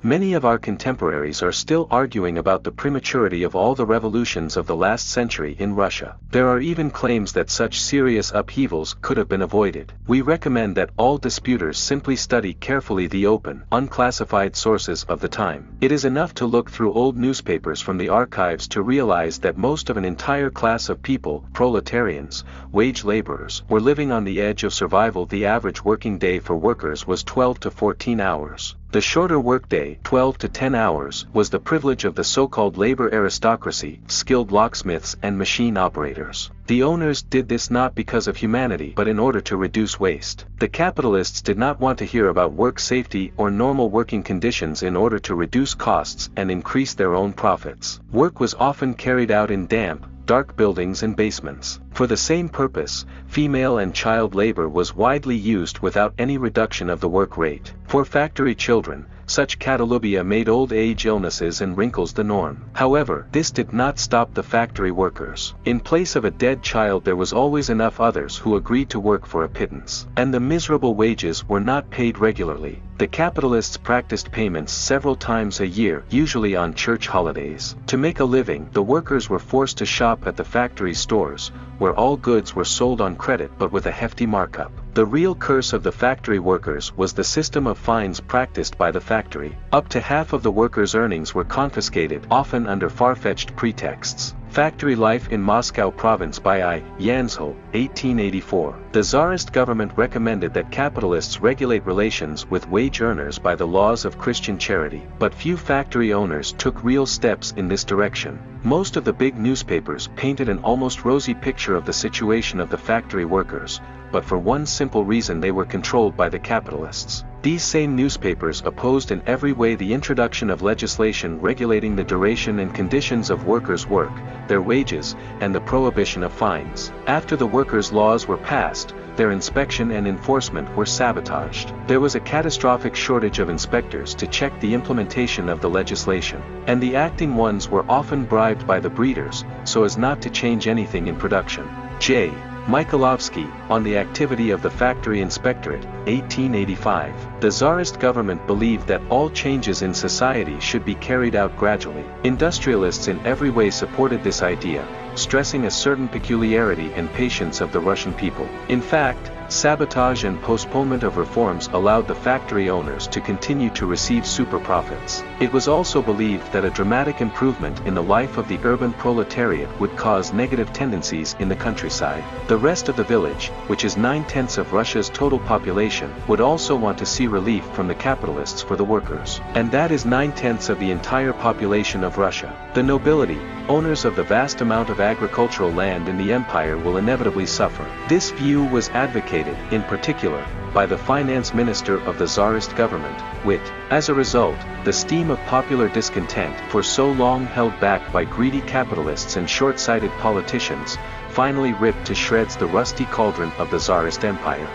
Many of our contemporaries are still arguing about the prematurity of all the revolutions of the last century in Russia. There are even claims that such serious upheavals could have been avoided. We recommend that all disputers simply study carefully the open, unclassified sources of the time. It is enough to look through old newspapers from the archives to realize that most of an entire class of people, proletarians, wage laborers, were living on the edge of survival. The average working day for workers was 12 to 14 hours. The shorter workday, 12 to 10 hours, was the privilege of the so-called labor aristocracy, skilled locksmiths and machine operators. The owners did this not because of humanity but in order to reduce waste. The capitalists did not want to hear about work safety or normal working conditions in order to reduce costs and increase their own profits. Work was often carried out in damp, dark buildings and basements. For the same purpose, female and child labor was widely used without any reduction of the work rate. For factory children, such catalubia made old age illnesses and wrinkles the norm. However, this did not stop the factory workers. In place of a dead child there was always enough others who agreed to work for a pittance. And the miserable wages were not paid regularly. The capitalists practiced payments several times a year, usually on church holidays. To make a living, the workers were forced to shop at the factory stores, where all goods were sold on credit but with a hefty markup. The real curse of the factory workers was the system of fines practiced by the factory. Up to half of the workers' earnings were confiscated, often under far-fetched pretexts. Factory Life in Moscow Province by I. Yanzhel, 1884. The Tsarist government recommended that capitalists regulate relations with wage earners by the laws of Christian charity, but few factory owners took real steps in this direction. Most of the big newspapers painted an almost rosy picture of the situation of the factory workers, but for one simple reason: they were controlled by the capitalists. These same newspapers opposed in every way the introduction of legislation regulating the duration and conditions of workers' work, their wages, and the prohibition of fines. After the workers' laws were passed, their inspection and enforcement were sabotaged. There was a catastrophic shortage of inspectors to check the implementation of the legislation, and the acting ones were often bribed by the breeders, so as not to change anything in production. J. Mikhailovsky, on the activity of the Factory Inspectorate, 1885. The Tsarist government believed that all changes in society should be carried out gradually. Industrialists in every way supported this idea, stressing a certain peculiarity and patience of the Russian people. In fact, sabotage and postponement of reforms allowed the factory owners to continue to receive super profits. It was also believed that a dramatic improvement in the life of the urban proletariat would cause negative tendencies in the countryside. The rest of the village, which is 9/10 of Russia's total population, would also want to see relief from the capitalists for the workers. And that is 9/10 of the entire population of Russia. The nobility, owners of the vast amount of agricultural land in the empire, will inevitably suffer. This view was advocated, in particular, by the finance minister of the Tsarist government, Witt. As a result, the steam of popular discontent, for so long held back by greedy capitalists and short-sighted politicians, finally ripped to shreds the rusty cauldron of the Tsarist empire.